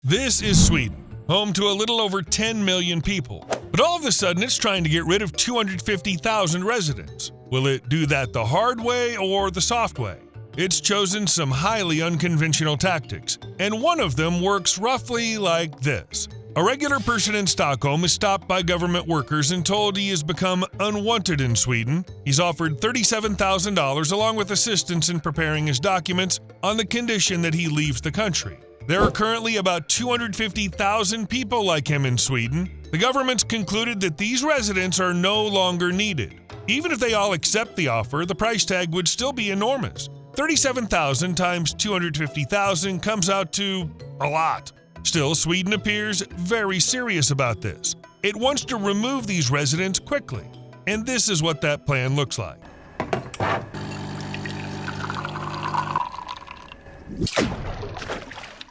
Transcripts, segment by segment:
This is Sweden, home to a little over 10 million people. But all of a sudden, it's trying to get rid of 250,000 residents. Will it do that the hard way or the soft way? It's chosen some highly unconventional tactics, and one of them works roughly like this. A regular person in Stockholm is stopped by government workers and told he has become unwanted in Sweden. He's offered $37,000 along with assistance in preparing his documents on the condition that he leaves the country. There are currently about 250,000 people like him in Sweden. The government's concluded that these residents are no longer needed. Even if they all accept the offer, the price tag would still be enormous. 37,000 times 250,000 comes out to a lot. Still, Sweden appears very serious about this. It wants to remove these residents quickly, and this is what that plan looks like.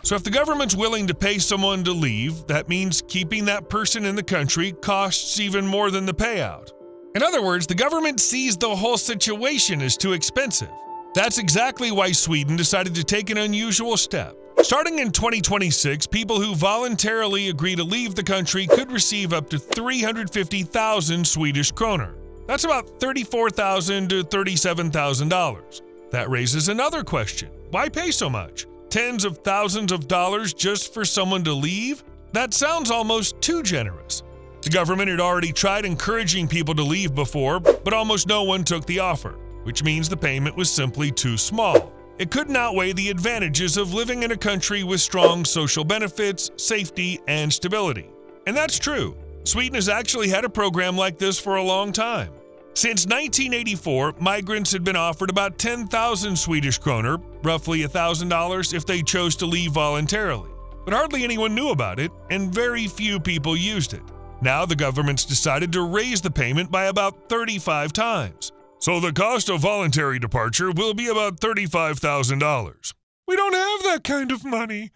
So if the government's willing to pay someone to leave, that means keeping that person in the country costs even more than the payout. In other words, the government sees the whole situation as too expensive. That's exactly why Sweden decided to take an unusual step. Starting in 2026, people who voluntarily agree to leave the country could receive up to 350,000 Swedish kroner. That's about $34,000 to $37,000. That raises another question. Why pay so much? Tens of thousands of dollars just for someone to leave? That sounds almost too generous. The government had already tried encouraging people to leave before, but almost no one took the offer, which means the payment was simply too small. It couldn't outweigh the advantages of living in a country with strong social benefits, safety, and stability. And that's true. Sweden has actually had a program like this for a long time. Since 1984, migrants had been offered about 10,000 Swedish kroner, roughly $1,000 if they chose to leave voluntarily. But hardly anyone knew about it, and very few people used it. Now the government's decided to raise the payment by about 35 times. So the cost of voluntary departure will be about $35,000. We don't have that kind of money.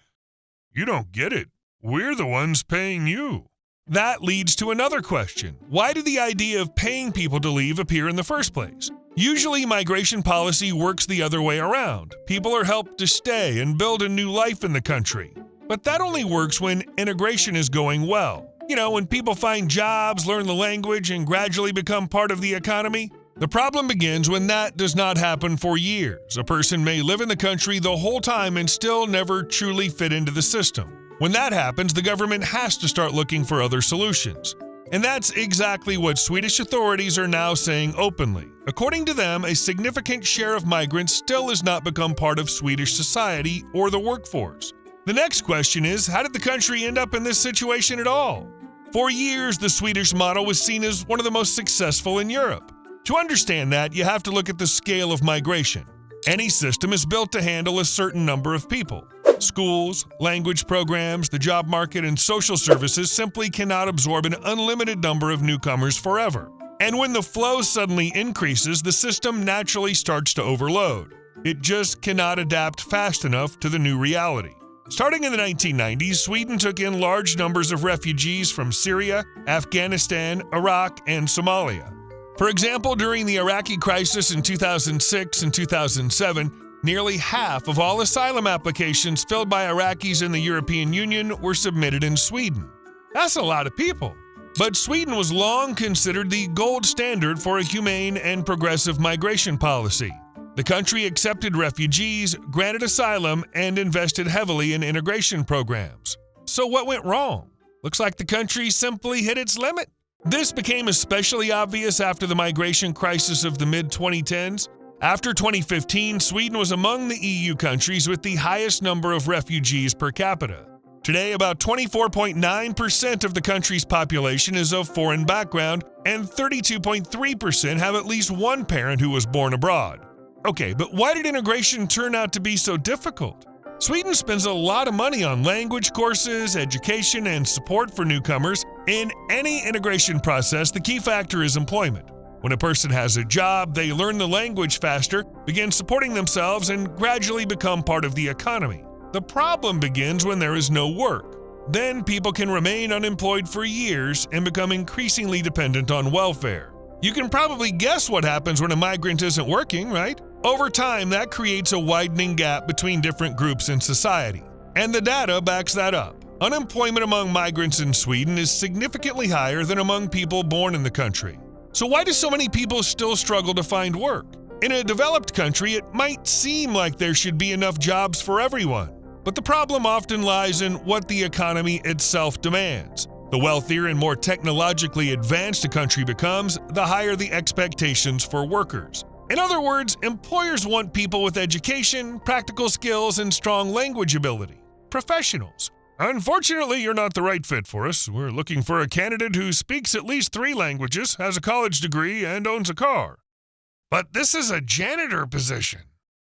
You don't get it. We're the ones paying you. That leads to another question. Why did the idea of paying people to leave appear in the first place? Usually, migration policy works the other way around. People are helped to stay and build a new life in the country. But that only works when integration is going well. You know, when people find jobs, learn the language, and gradually become part of the economy. The problem begins when that does not happen for years. A person may live in the country the whole time and still never truly fit into the system. When that happens, the government has to start looking for other solutions. And that's exactly what Swedish authorities are now saying openly. According to them, a significant share of migrants still has not become part of Swedish society or the workforce. The next question is, how did the country end up in this situation at all? For years, the Swedish model was seen as one of the most successful in Europe. To understand that, you have to look at the scale of migration. Any system is built to handle a certain number of people. Schools, language programs, the job market, and social services simply cannot absorb an unlimited number of newcomers forever. And when the flow suddenly increases, the system naturally starts to overload. It just cannot adapt fast enough to the new reality. Starting in the 1990s, Sweden took in large numbers of refugees from Syria, Afghanistan, Iraq, and Somalia. For example, during the Iraqi crisis in 2006 and 2007, nearly half of all asylum applications filled by Iraqis in the European Union were submitted in Sweden. That's a lot of people. But Sweden was long considered the gold standard for a humane and progressive migration policy. The country accepted refugees, granted asylum, and invested heavily in integration programs. So what went wrong? Looks like the country simply hit its limit. This became especially obvious after the migration crisis of the mid-2010s. After 2015, Sweden was among the EU countries with the highest number of refugees per capita. Today, about 24.9% of the country's population is of foreign background, and 32.3% have at least one parent who was born abroad. Okay, but why did integration turn out to be so difficult? Sweden spends a lot of money on language courses, education, and support for newcomers. In any integration process, the key factor is employment. When a person has a job, they learn the language faster, begin supporting themselves, and gradually become part of the economy. The problem begins when there is no work. Then people can remain unemployed for years and become increasingly dependent on welfare. You can probably guess what happens when a migrant isn't working, right? Over time, that creates a widening gap between different groups in society. And the data backs that up. Unemployment among migrants in Sweden is significantly higher than among people born in the country. So why do so many people still struggle to find work? In a developed country, it might seem like there should be enough jobs for everyone. But the problem often lies in what the economy itself demands. The wealthier and more technologically advanced a country becomes, the higher the expectations for workers. In other words, employers want people with education, practical skills, and strong language ability. Professionals. Unfortunately, you're not the right fit for us. We're looking for a candidate who speaks at least 3 languages, has a college degree, and owns a car. But this is a janitor position.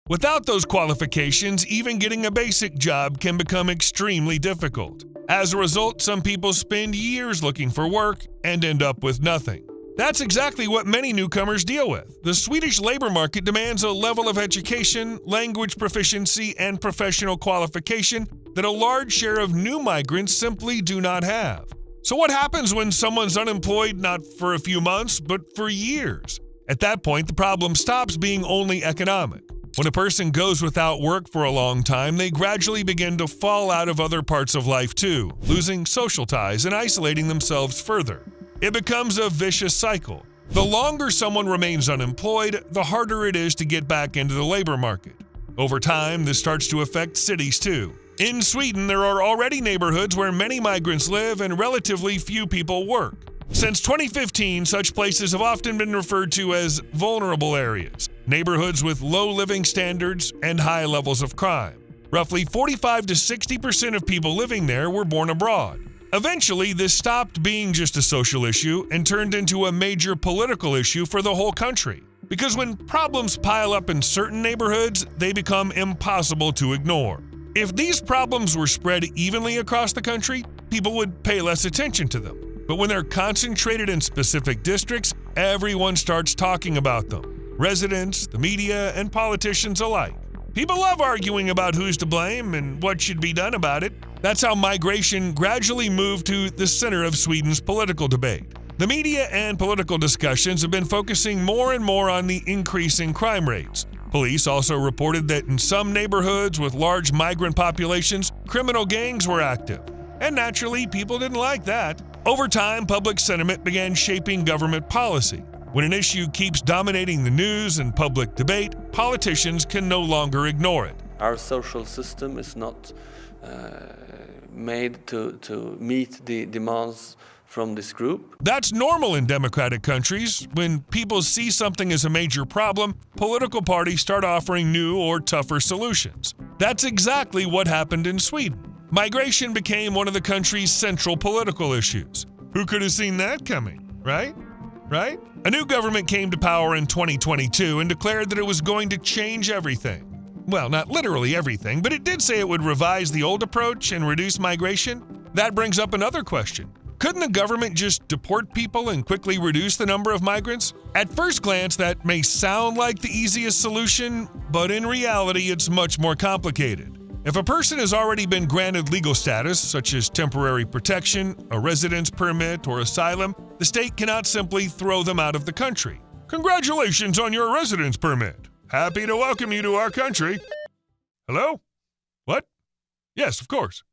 Without those qualifications, even getting a basic job can become extremely difficult. As a result, some people spend years looking for work and end up with nothing. That's exactly what many newcomers deal with. The Swedish labor market demands a level of education, language proficiency, and professional qualification that a large share of new migrants simply do not have. So what happens when someone's unemployed not for a few months, but for years? At that point, the problem stops being only economic. When a person goes without work for a long time, they gradually begin to fall out of other parts of life too, losing social ties and isolating themselves further. It becomes a vicious cycle. The longer someone remains unemployed, the harder it is to get back into the labor market. Over time, this starts to affect cities too. In Sweden, there are already neighborhoods where many migrants live and relatively few people work. Since 2015, such places have often been referred to as vulnerable areas, neighborhoods with low living standards and high levels of crime. Roughly 45 to 60% of people living there were born abroad. Eventually, this stopped being just a social issue and turned into a major political issue for the whole country. Because when problems pile up in certain neighborhoods, they become impossible to ignore. If these problems were spread evenly across the country, people would pay less attention to them. But when they're concentrated in specific districts, everyone starts talking about them. Residents, the media, and politicians alike. People love arguing about who's to blame and what should be done about it. That's how migration gradually moved to the center of Sweden's political debate. The media and political discussions have been focusing more and more on the increasing crime rates. Police also reported that in some neighborhoods with large migrant populations, criminal gangs were active. And naturally, people didn't like that. Over time, public sentiment began shaping government policy. When an issue keeps dominating the news and public debate, politicians can no longer ignore it. Our social system is not made to meet the demands from this group. That's normal in democratic countries. When people see something as a major problem, political parties start offering new or tougher solutions. That's exactly what happened in Sweden. Migration became one of the country's central political issues. Who could have seen that coming, right? A new government came to power in 2022 and declared that it was going to change everything. Well, not literally everything, but it did say it would revise the old approach and reduce migration. That brings up another question. Couldn't the government just deport people and quickly reduce the number of migrants? At first glance, that may sound like the easiest solution, but in reality, it's much more complicated. If a person has already been granted legal status, such as temporary protection, a residence permit, or asylum, the state cannot simply throw them out of the country. Congratulations on your residence permit. Happy to welcome you to our country. Hello? What? Yes, of course.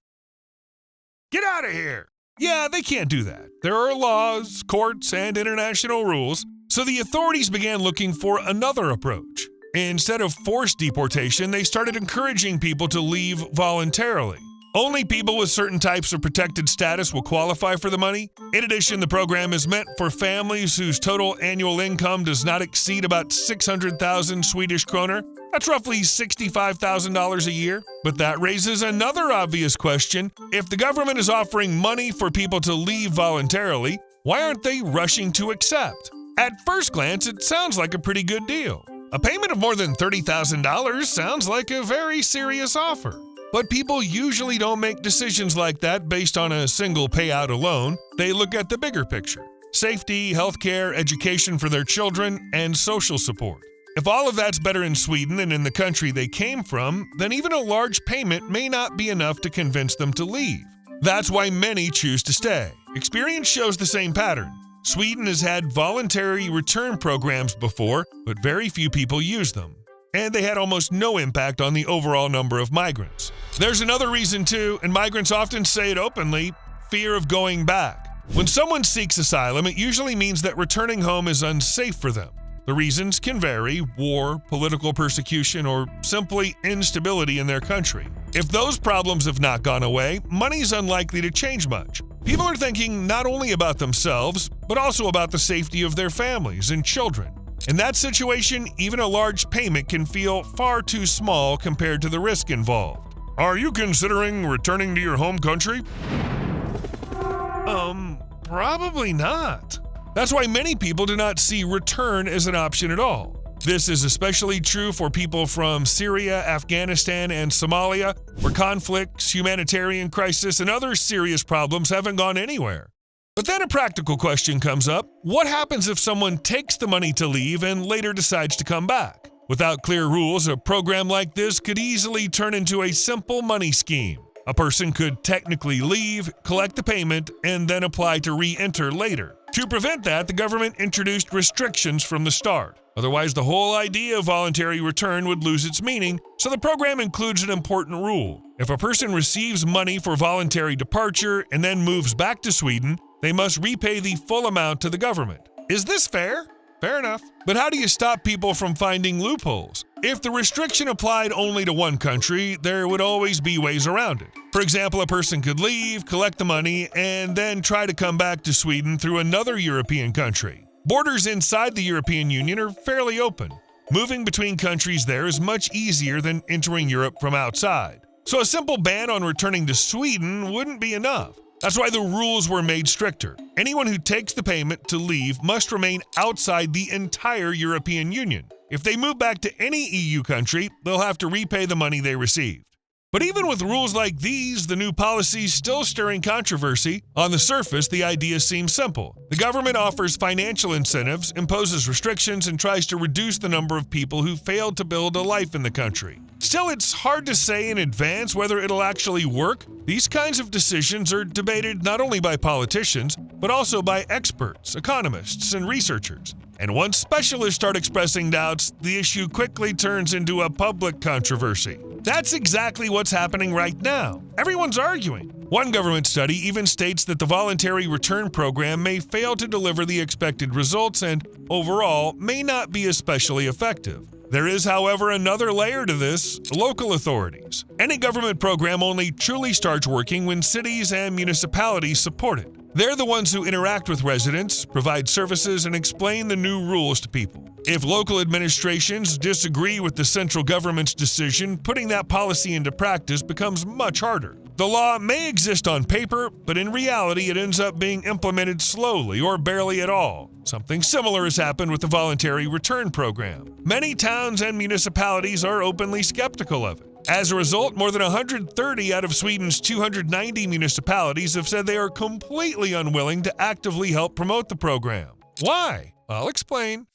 Get out of here! Yeah, they can't do that. There are laws, courts, and international rules, so the authorities began looking for another approach. Instead of forced deportation, they started encouraging people to leave voluntarily. Only people with certain types of protected status will qualify for the money. In addition, the program is meant for families whose total annual income does not exceed about 600,000 Swedish kroner. That's roughly $65,000 a year. But that raises another obvious question. If the government is offering money for people to leave voluntarily, why aren't they rushing to accept? At first glance, it sounds like a pretty good deal. A payment of more than $30,000 sounds like a very serious offer. But people usually don't make decisions like that based on a single payout alone. They look at the bigger picture: safety, healthcare, education for their children, and social support. If all of that's better in Sweden than in the country they came from, then even a large payment may not be enough to convince them to leave. That's why many choose to stay. Experience shows the same pattern. Sweden has had voluntary return programs before, but very few people use them. and they had almost no impact on the overall number of migrants. There's another reason too, and migrants often say it openly: fear of going back. When someone seeks asylum, it usually means that returning home is unsafe for them. The reasons can vary: war, political persecution, or simply instability in their country. If those problems have not gone away, money's unlikely to change much. People are thinking not only about themselves, but also about the safety of their families and children. In that situation, even a large payment can feel far too small compared to the risk involved. Are you considering returning to your home country? Probably not. That's why many people do not see return as an option at all. This is especially true for people from Syria, Afghanistan, and Somalia, where conflicts, humanitarian crisis, and other serious problems haven't gone anywhere. But then a practical question comes up: what happens if someone takes the money to leave and later decides to come back? Without clear rules, a program like this could easily turn into a simple money scheme. A person could technically leave, collect the payment, and then apply to re-enter later. To prevent that, the government introduced restrictions from the start. Otherwise, the whole idea of voluntary return would lose its meaning, so the program includes an important rule. If a person receives money for voluntary departure and then moves back to Sweden, they must repay the full amount to the government. Is this fair? Fair enough. But how do you stop people from finding loopholes? If the restriction applied only to one country, there would always be ways around it. For example, a person could leave, collect the money, and then try to come back to Sweden through another European country. Borders inside the European Union are fairly open. Moving between countries there is much easier than entering Europe from outside. So a simple ban on returning to Sweden wouldn't be enough. That's why the rules were made stricter. Anyone who takes the payment to leave must remain outside the entire European Union. If they move back to any EU country, they'll have to repay the money they received. But even with rules like these, the new policy's still stirring controversy. On the surface, the idea seems simple. The government offers financial incentives, imposes restrictions, and tries to reduce the number of people who failed to build a life in the country. Still, it's hard to say in advance whether it'll actually work. These kinds of decisions are debated not only by politicians, but also by experts, economists, and researchers. And once specialists start expressing doubts, the issue quickly turns into a public controversy. That's exactly what's happening right now. Everyone's arguing. One government study even states that the voluntary return program may fail to deliver the expected results and, overall, may not be especially effective. There is, however, another layer to this: local authorities. Any government program only truly starts working when cities and municipalities support it. They're the ones who interact with residents, provide services, and explain the new rules to people. If local administrations disagree with the central government's decision, putting that policy into practice becomes much harder. The law may exist on paper, but in reality it ends up being implemented slowly or barely at all. Something similar has happened with the voluntary return program. Many towns and municipalities are openly skeptical of it. As a result, more than 130 out of Sweden's 290 municipalities have said they are completely unwilling to actively help promote the program. Why? I'll explain.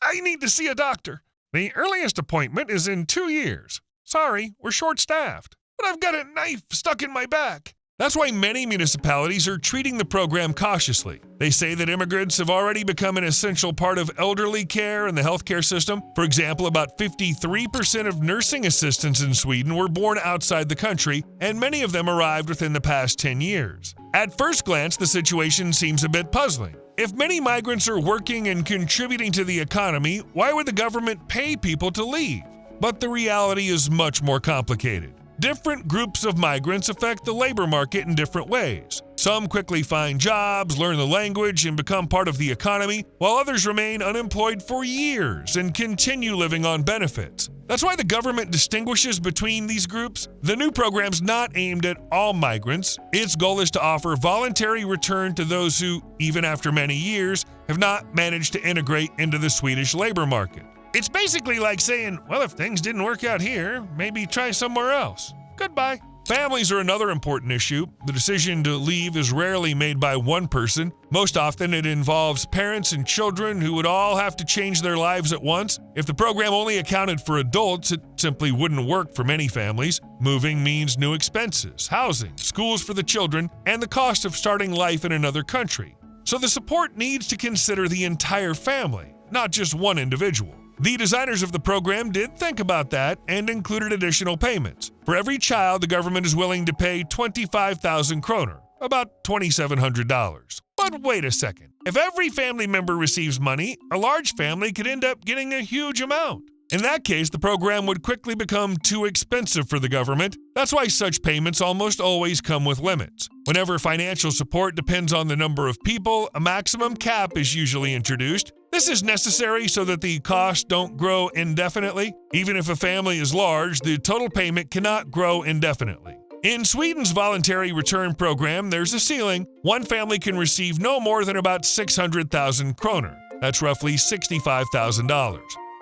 I need to see a doctor. The earliest appointment is in 2 years. Sorry, we're short-staffed, but I've got a knife stuck in my back. That's why many municipalities are treating the program cautiously. They say that immigrants have already become an essential part of elderly care and the healthcare system. For example, about 53% of nursing assistants in Sweden were born outside the country, and many of them arrived within the past 10 years. At first glance, the situation seems a bit puzzling. If many migrants are working and contributing to the economy, why would the government pay people to leave? But the reality is much more complicated. Different groups of migrants affect the labor market in different ways. Some quickly find jobs, learn the language, and become part of the economy, while others remain unemployed for years and continue living on benefits. That's why the government distinguishes between these groups. The new program's not aimed at all migrants. Its goal is to offer voluntary return to those who, even after many years, have not managed to integrate into the Swedish labor market. It's basically like saying, well, if things didn't work out here, maybe try somewhere else. Goodbye. Families are another important issue. The decision to leave is rarely made by one person. Most often it involves parents and children who would all have to change their lives at once. If the program only accounted for adults, it simply wouldn't work for many families. Moving means new expenses, housing, schools for the children, and the cost of starting life in another country. So the support needs to consider the entire family, not just one individual. The designers of the program did think about that and included additional payments. For every child, the government is willing to pay 25,000 kroner, about $2,700. But wait a second. If every family member receives money, a large family could end up getting a huge amount. In that case, the program would quickly become too expensive for the government. That's why such payments almost always come with limits. Whenever financial support depends on the number of people, a maximum cap is usually introduced. This is necessary so that the costs don't grow indefinitely. Even if a family is large, the total payment cannot grow indefinitely. In Sweden's voluntary return program, there's a ceiling. One family can receive no more than about 600,000 kroner. That's roughly $65,000.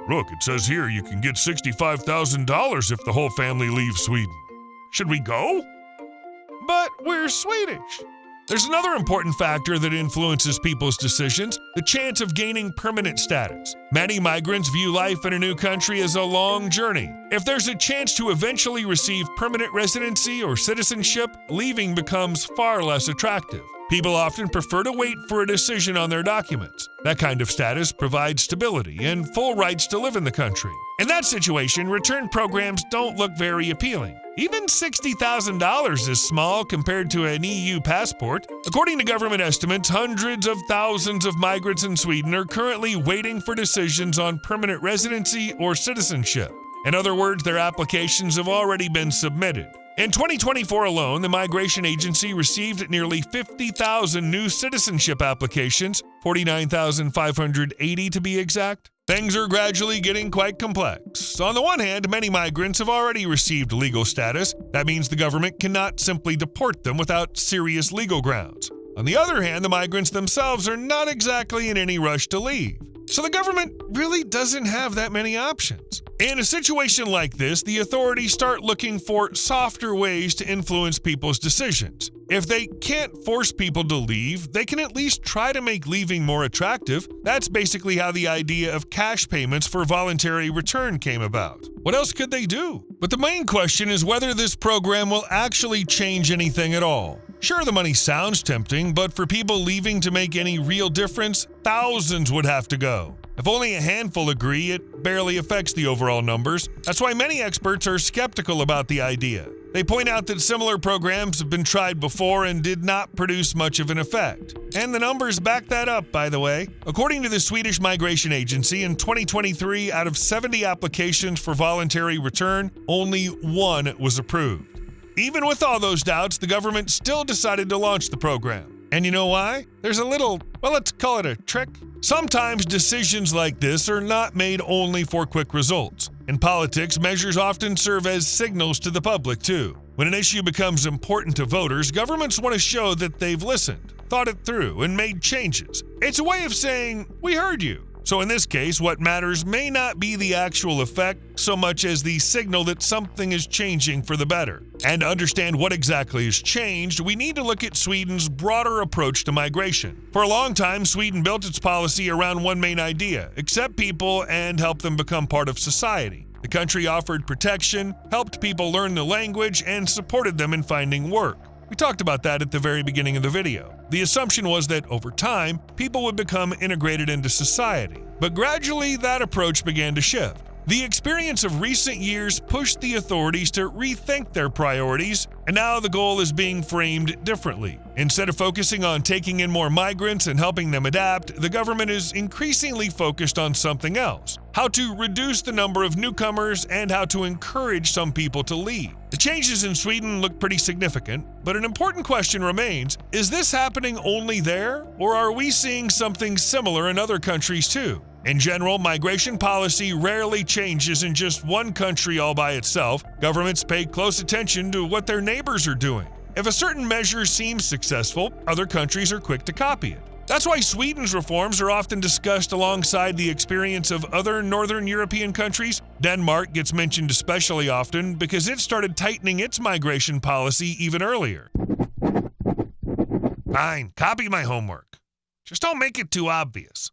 Look, it says here you can get $65,000 if the whole family leaves Sweden. Should we go? But we're Swedish. There's another important factor that influences people's decisions, the chance of gaining permanent status. Many migrants view life in a new country as a long journey. If there's a chance to eventually receive permanent residency or citizenship, leaving becomes far less attractive. People often prefer to wait for a decision on their documents. That kind of status provides stability and full rights to live in the country. In that situation, return programs don't look very appealing. Even $60,000 is small compared to an EU passport. According to government estimates, hundreds of thousands of migrants in Sweden are currently waiting for decisions on permanent residency or citizenship. In other words, their applications have already been submitted. In 2024 alone, the Migration Agency received nearly 50,000 new citizenship applications, 49,580 to be exact. Things are gradually getting quite complex. On the one hand, many migrants have already received legal status. That means the government cannot simply deport them without serious legal grounds. On the other hand, the migrants themselves are not exactly in any rush to leave. So the government really doesn't have that many options. In a situation like this, the authorities start looking for softer ways to influence people's decisions. If they can't force people to leave, they can at least try to make leaving more attractive. That's basically how the idea of cash payments for voluntary return came about. What else could they do? But the main question is whether this program will actually change anything at all. Sure, the money sounds tempting, but for people leaving to make any real difference, thousands would have to go. If only a handful agree, it barely affects the overall numbers. That's why many experts are skeptical about the idea. They point out that similar programs have been tried before and did not produce much of an effect. And the numbers back that up, by the way. According to the Swedish Migration Agency, in 2023, out of 70 applications for voluntary return, only one was approved. Even with all those doubts, the government still decided to launch the program. And you know why? There's a little, well, let's call it a trick. Sometimes decisions like this are not made only for quick results. In politics, measures often serve as signals to the public, too. When an issue becomes important to voters, governments want to show that they've listened, thought it through, and made changes. It's a way of saying, we heard you. So in this case, what matters may not be the actual effect so much as the signal that something is changing for the better. And to understand what exactly has changed, we need to look at Sweden's broader approach to migration. For a long time, Sweden built its policy around one main idea: accept people and help them become part of society. The country offered protection, helped people learn the language, and supported them in finding work. We talked about that at the very beginning of the video. The assumption was that over time, people would become integrated into society. But gradually, that approach began to shift. The experience of recent years pushed the authorities to rethink their priorities, and now the goal is being framed differently. Instead of focusing on taking in more migrants and helping them adapt, the government is increasingly focused on something else: how to reduce the number of newcomers and how to encourage some people to leave. The changes in Sweden look pretty significant, but an important question remains: is this happening only there, or are we seeing something similar in other countries too? In general, migration policy rarely changes in just one country all by itself. Governments pay close attention to what their neighbors are doing. If a certain measure seems successful, other countries are quick to copy it. That's why Sweden's reforms are often discussed alongside the experience of other Northern European countries. Denmark gets mentioned especially often because it started tightening its migration policy even earlier. Fine, copy my homework. Just don't make it too obvious.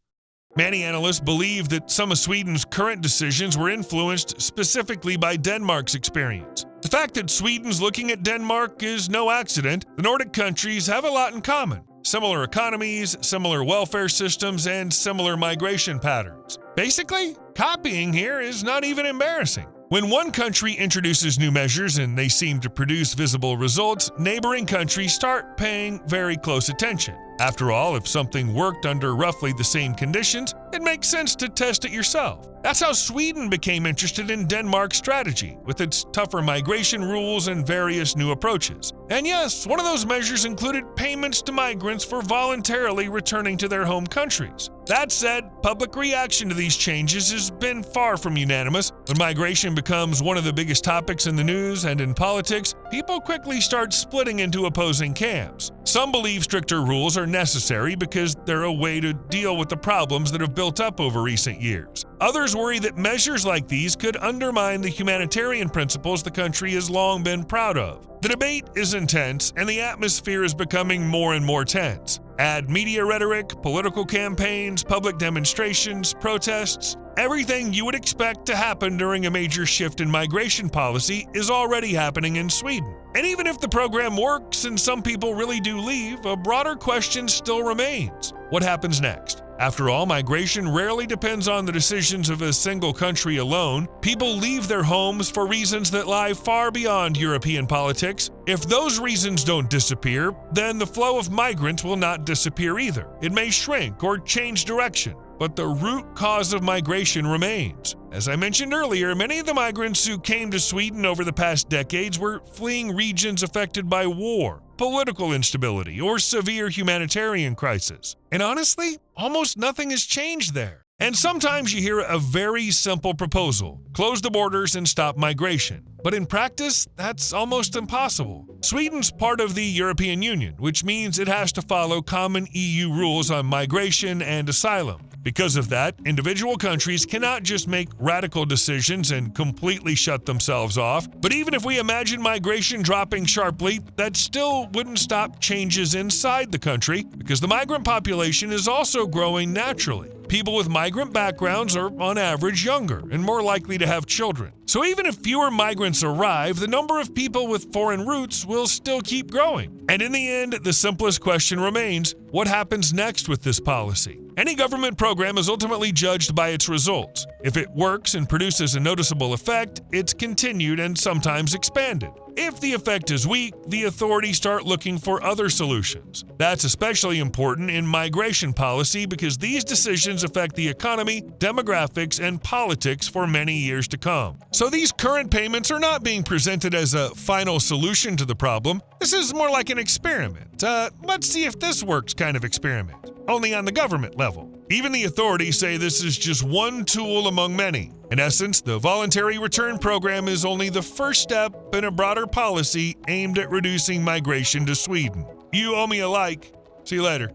Many analysts believe that some of Sweden's current decisions were influenced specifically by Denmark's experience. The fact that Sweden's looking at Denmark is no accident. The Nordic countries have a lot in common: similar economies, similar welfare systems, and similar migration patterns. Basically, copying here is not even embarrassing. When one country introduces new measures and they seem to produce visible results, neighboring countries start paying very close attention. After all, if something worked under roughly the same conditions, it makes sense to test it yourself. That's how Sweden became interested in Denmark's strategy, with its tougher migration rules and various new approaches. And yes, one of those measures included payments to migrants for voluntarily returning to their home countries. That said, public reaction to these changes has been far from unanimous. When migration becomes one of the biggest topics in the news and in politics, people quickly start splitting into opposing camps. Some believe stricter rules are necessary because they're a way to deal with the problems that have built up over recent years. Others worry that measures like these could undermine the humanitarian principles the country has long been proud of. The debate is intense, and the atmosphere is becoming more and more tense. Add media rhetoric, political campaigns, public demonstrations, protests. Everything you would expect to happen during a major shift in migration policy is already happening in Sweden. And even if the program works and some people really do leave, a broader question still remains. What happens next? After all, migration rarely depends on the decisions of a single country alone. People leave their homes for reasons that lie far beyond European politics. If those reasons don't disappear, then the flow of migrants will not disappear either. It may shrink or change direction, but the root cause of migration remains. As I mentioned earlier, many of the migrants who came to Sweden over the past decades were fleeing regions affected by war, political instability, or severe humanitarian crisis. And honestly, almost nothing has changed there. And sometimes you hear a very simple proposal: close the borders and stop migration. But in practice, that's almost impossible. Sweden's part of the European Union, which means it has to follow common EU rules on migration and asylum. Because of that, individual countries cannot just make radical decisions and completely shut themselves off. But even if we imagine migration dropping sharply, that still wouldn't stop changes inside the country, because the migrant population is also growing naturally. People with migrant backgrounds are, on average, younger and more likely to have children. So even if fewer migrants arrive, the number of people with foreign roots will still keep growing. And in the end, the simplest question remains: what happens next with this policy? Any government program is ultimately judged by its results. If it works and produces a noticeable effect, it's continued and sometimes expanded. If the effect is weak, the authorities start looking for other solutions. That's especially important in migration policy because these decisions affect the economy, demographics, and politics for many years to come. So these current payments are not being presented as a final solution to the problem. This is more like an experiment. Let's see if this works kind of experiment, only on the government level. Even the authorities say this is just one tool among many. In essence, the voluntary return program is only the first step in a broader policy aimed at reducing migration to Sweden. You owe me a like. See you later.